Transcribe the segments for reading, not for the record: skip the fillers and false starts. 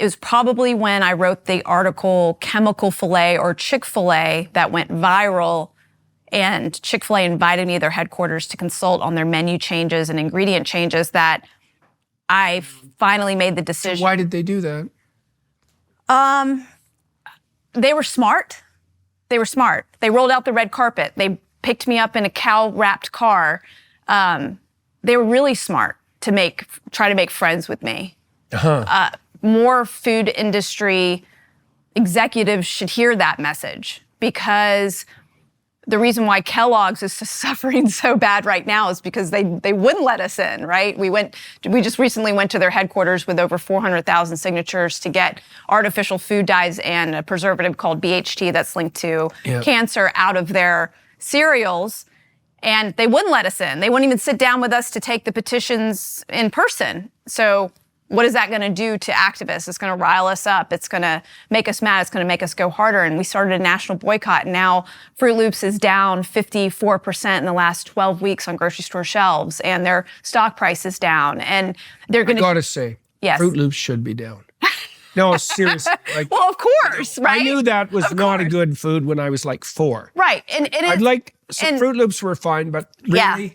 it was probably when I wrote the article Chemical Filet or Chick-fil-A that went viral, and Chick-fil-A invited me to their headquarters to consult on their menu changes and ingredient changes, that I finally made the decision. Why did they do that? They were smart. They were smart. They rolled out the red carpet. They picked me up in a cow-wrapped car. They were really smart to try to make friends with me. More food industry executives should hear that message, because the reason why Kellogg's is suffering so bad right now is because they wouldn't let us in, right? We just recently went to their headquarters with over 400,000 signatures to get artificial food dyes and a preservative called BHT that's linked to cancer out of their cereals. And they wouldn't let us in. They wouldn't even sit down with us to take the petitions in person. So what is that going to do to activists? It's going to rile us up. It's going to make us mad. It's going to make us go harder. And we started a national boycott. And now Fruit Loops is down 54% in the last 12 weeks on grocery store shelves. And their stock price is down. And they're going to... I got to say, yes. Fruit Loops should be down. No, seriously. Like, well, of course, right? I knew that was not a good food when I was like 4. Right. And I'd like... Some Fruit Loops were fine, but really... Yeah.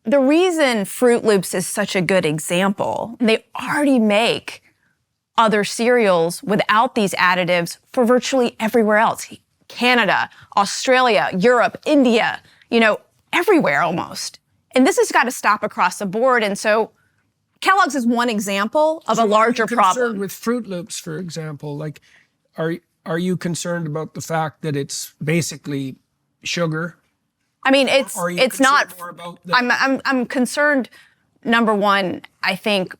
The reason Fruit Loops is such a good example, they already make other cereals without these additives for virtually everywhere else. Canada, Australia, Europe, India, everywhere almost. And this has got to stop across the board. And so Kellogg's is one example of a larger problem. Concerned with Fruit Loops, for example, like, are you concerned about the fact that it's basically sugar? I mean, it's not. I'm concerned. Number one, I think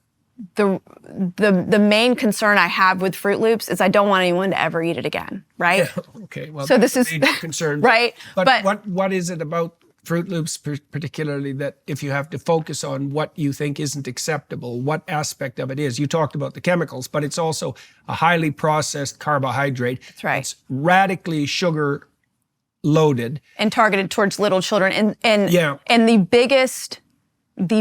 the main concern I have with Fruit Loops is I don't want anyone to ever eat it again. Right? Yeah, okay. Well, so this is concern, right? But what is it about Fruit Loops particularly that, if you have to focus on what you think isn't acceptable, what aspect of it is? You talked about the chemicals, but it's also a highly processed carbohydrate. That's right. It's radically sugar loaded and targeted towards little children, and the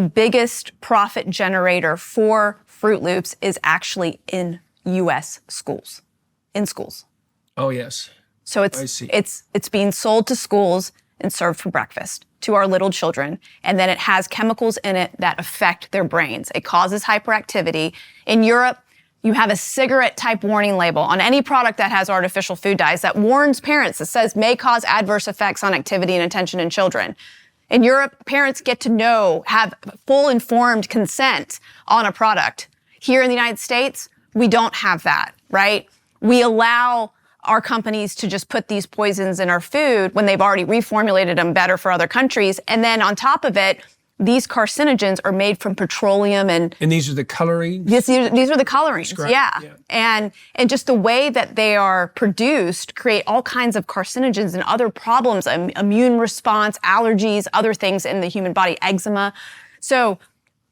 biggest profit generator for Fruit Loops is actually in U.S. schools. In schools. Oh yes. So it's being sold to schools and served for breakfast to our little children, and then it has chemicals in it that affect their brains. It causes hyperactivity. In Europe, you have a cigarette-type warning label on any product that has artificial food dyes that warns parents, that says may cause adverse effects on activity and attention in children. In Europe, parents get to have full informed consent on a product. Here in the United States, we don't have that, right? We allow our companies to just put these poisons in our food when they've already reformulated them better for other countries. And then on top of it, these carcinogens are made from petroleum and these are the colorings? These are the colorings, yeah. And just the way that they are produced create all kinds of carcinogens and other problems, immune response, allergies, other things in the human body, eczema. So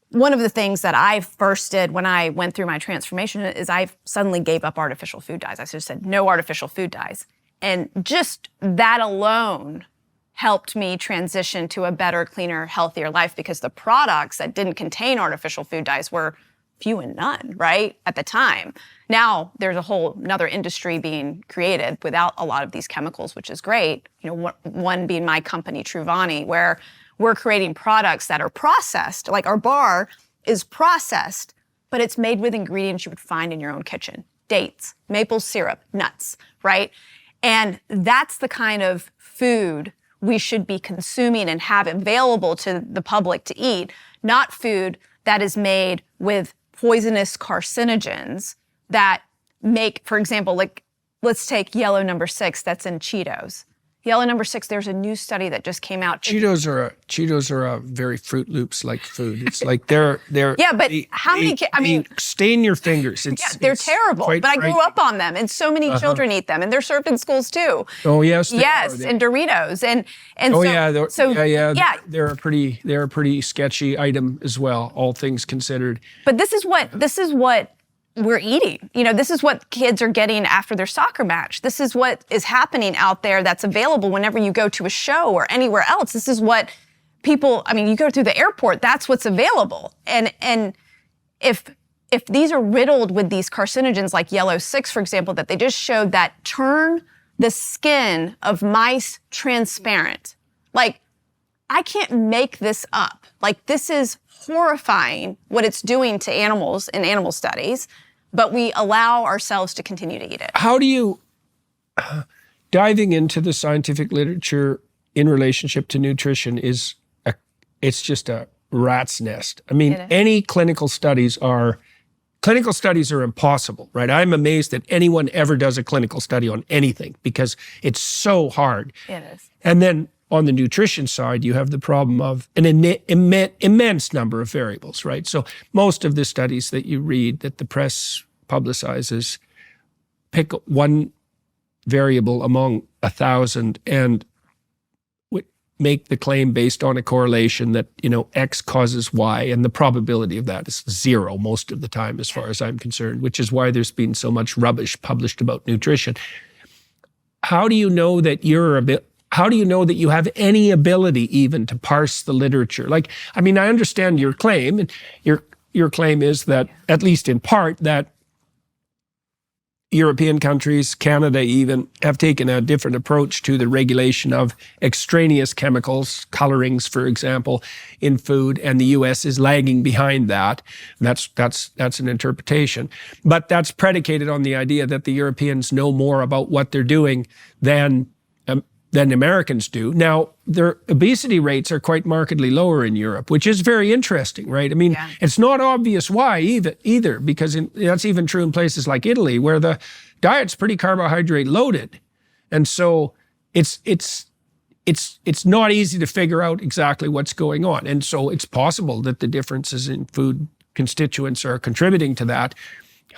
one of the things that I first did when I went through my transformation is I suddenly gave up artificial food dyes. I just said, no artificial food dyes. And just that alone helped me transition to a better, cleaner, healthier life, because the products that didn't contain artificial food dyes were few and none, right, at the time. Now there's a whole another industry being created without a lot of these chemicals, which is great. One being my company, Vani, where we're creating products that are processed, like our bar is processed, but it's made with ingredients you would find in your own kitchen. Dates, maple syrup, nuts, right? And that's the kind of food we should be consuming and have available to the public to eat, not food that is made with poisonous carcinogens that make, for example, like, let's take yellow number 6 that's in Cheetos. Yellow number 6, there's a new study that just came out. Cheetos are a very Fruit Loops-like food. It's like they're yeah, but how many? They stain your fingers. They're terrible. But I grew up on them, and so many children eat them, and they're served in schools too. Oh yes, and Doritos, and they're a pretty sketchy item as well, all things considered. But this is what we're eating. This is what kids are getting after their soccer match. This is what is happening out there that's available whenever you go to a show or anywhere else. This is what people, you go through the airport, that's what's available. And if if these are riddled with these carcinogens like yellow 6, for example, that they just showed that turn the skin of mice transparent. Like, I can't make this up. Like, this is horrifying what it's doing to animals in animal studies, but we allow ourselves to continue to eat it. How do you, diving into the scientific literature in relationship to nutrition it's just a rat's nest. I mean, any clinical studies are impossible, right? I'm amazed that anyone ever does a clinical study on anything because it's so hard. It is. And then on the nutrition side, you have the problem of an immense number of variables, right? So most of the studies that you read that the press publicizes pick one variable among 1,000 and make the claim based on a correlation that, X causes Y, and the probability of that is 0 most of the time as far as I'm concerned, which is why there's been so much rubbish published about nutrition. How do you know that how do you know that you have any ability even to parse the literature? Like, I mean, I understand your claim, and your claim is that, at least in part, that European countries, Canada even, have taken a different approach to the regulation of extraneous chemicals, colorings, for example, in food, and the US is lagging behind that. That's an interpretation. But that's predicated on the idea that the Europeans know more about what they're doing than Americans do. Now, their obesity rates are quite markedly lower in Europe, which is very interesting, right? I mean, It's not obvious why either, because that's even true in places like Italy, where the diet's pretty carbohydrate loaded. And so it's not easy to figure out exactly what's going on. And so it's possible that the differences in food constituents are contributing to that.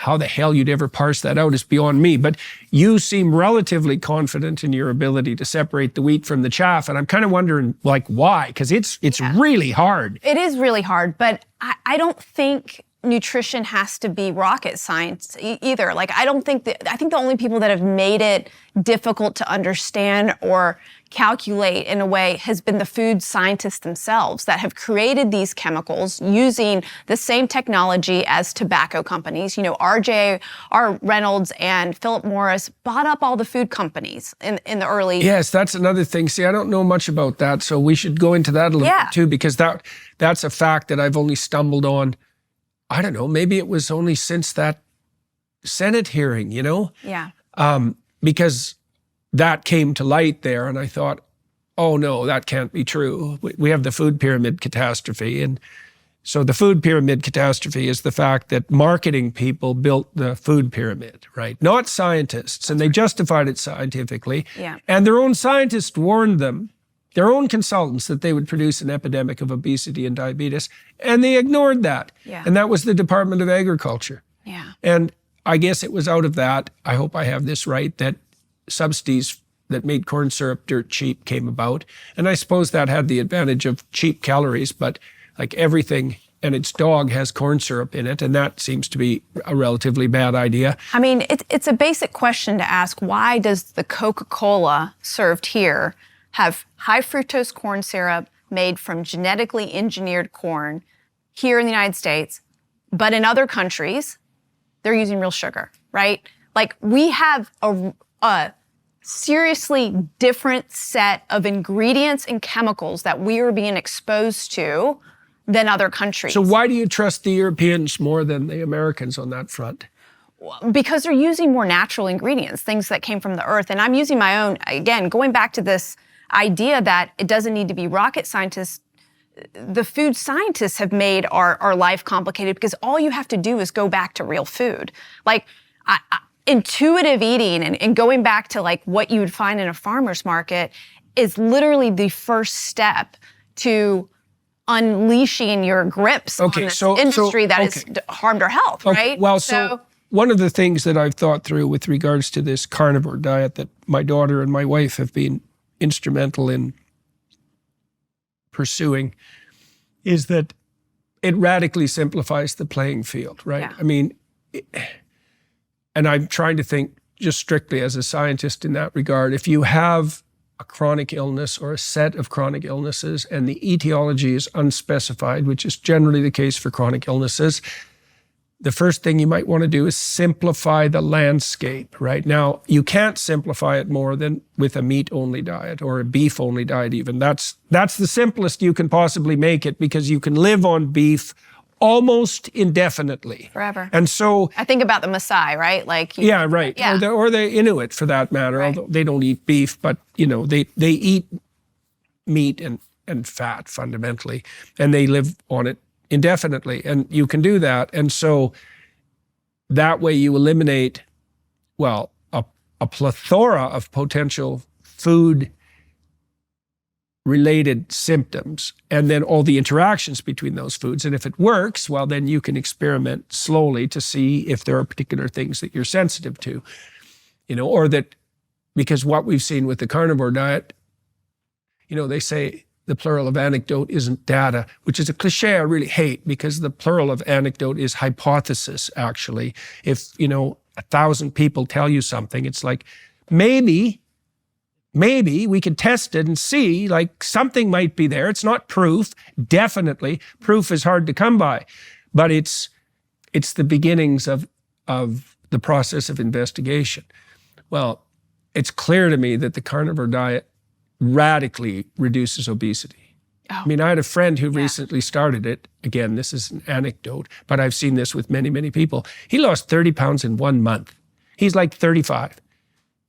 How the hell you'd ever parse that out is beyond me. But you seem relatively confident in your ability to separate the wheat from the chaff. And I'm kind of wondering, like, why? Because it's really hard. It is really hard, but I don't think nutrition has to be rocket science either. Like, I think the only people that have made it difficult to understand or calculate in a way has been the food scientists themselves that have created these chemicals using the same technology as tobacco companies. R. Reynolds and Philip Morris bought up all the food companies in the early... Yes, that's another thing. See, I don't know much about that, so we should go into that a little bit too, because that's a fact that I've only stumbled on. I don't know, maybe it was only since that Senate hearing, Yeah. Because that came to light there, and I thought, oh no, that can't be true. We have the food pyramid catastrophe. And so the food pyramid catastrophe is the fact that marketing people built the food pyramid, right? Not scientists, and they justified it scientifically. Yeah. And their own scientists warned them, their own consultants, that they would produce an epidemic of obesity and diabetes, and they ignored that. Yeah. And that was the Department of Agriculture. Yeah. And I guess it was out of that, I hope I have this right, that subsidies that made corn syrup dirt cheap came about. And I suppose that had the advantage of cheap calories, but like everything and its dog has corn syrup in it, and that seems to be a relatively bad idea. I mean, it's a basic question to ask, why does the Coca-Cola served here have high fructose corn syrup made from genetically engineered corn here in the United States, but in other countries, they're using real sugar, right? Like, we have a seriously different set of ingredients and chemicals that we are being exposed to than other countries. So why do you trust the Europeans more than the Americans on that front? Because they're using more natural ingredients, things that came from the earth. And I'm using my own, again, going back to this idea that it doesn't need to be rocket scientists. The food scientists have made our life complicated because all you have to do is go back to real food. Like, intuitive eating and going back to like what you would find in a farmer's market is literally the first step to unleashing your grips on this industry that has harmed our health, right? Well, so one of the things that I've thought through with regards to this carnivore diet that my daughter and my wife have been instrumental in pursuing is that it radically simplifies the playing field, right? Yeah. I mean, and I'm trying to think just strictly as a scientist in that regard. If you have a chronic illness or a set of chronic illnesses and the etiology is unspecified, which is generally the case for chronic illnesses, the first thing you might want to do is simplify the landscape, right? Now, you can't simplify it more than with a meat-only diet or a beef-only diet even. That's the simplest you can possibly make it, because you can live on beef almost indefinitely. Forever. And so... I think about the Maasai, right? Like Yeah, right. Yeah. Or the Inuit, for that matter, Right. although they don't eat beef, but, they eat meat and fat fundamentally, and they live on it indefinitely, and you can do that. And so that way you eliminate, well, a plethora of potential food related symptoms, and then all the interactions between those foods. And if it works, well, then you can experiment slowly to see if there are particular things that you're sensitive to, or that, because what we've seen with the carnivore diet, they say the plural of anecdote isn't data, which is a cliche I really hate, because the plural of anecdote is hypothesis, actually. If, 1,000 people tell you something, it's like, maybe we can test it and see, like, something might be there. It's not proof, definitely. Proof is hard to come by, but it's the beginnings of the process of investigation. Well, it's clear to me that the carnivore diet radically reduces obesity. Oh. I mean, I had a friend who recently started it. Again, this is an anecdote, but I've seen this with many, many people. He lost 30 pounds in 1 month. He's like 35,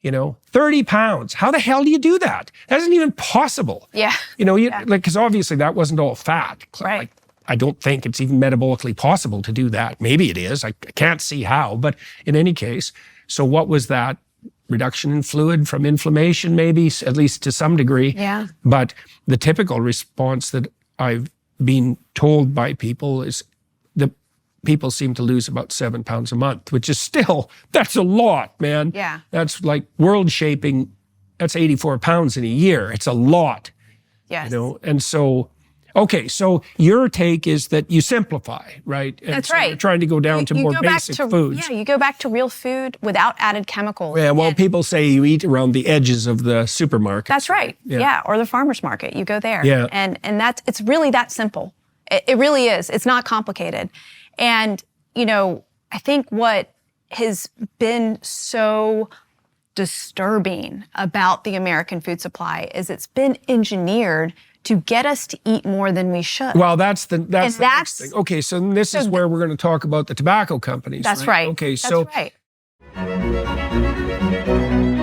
30 pounds. How the hell do you do that? That isn't even possible. Yeah. Because obviously that wasn't all fat. Right. Like, I don't think it's even metabolically possible to do that. Maybe it is. I can't see how, but in any case, so what was that? Reduction in fluid from inflammation, maybe, at least to some degree. Yeah. But the typical response that I've been told by people is that people seem to lose about 7 pounds a month, which is still, that's a lot, man. Yeah. That's like world shaping. That's 84 pounds in a year. It's a lot. Yes. And so, okay, so your take is that you simplify, right? And That's so right. You're trying to go down to more go back basic to, foods. Yeah, you go back to real food without added chemicals. Yeah, well, people say you eat around the edges of the supermarket. That's right. Yeah. Or the farmer's market. You go there. Yeah. And it's really that simple. It really is. It's not complicated. And, I think what has been so disturbing about the American food supply is it's been engineered to get us to eat more than we should. Well, that's the next thing. Okay, so this is where we're going to talk about the tobacco companies. That's right. Okay, That's right.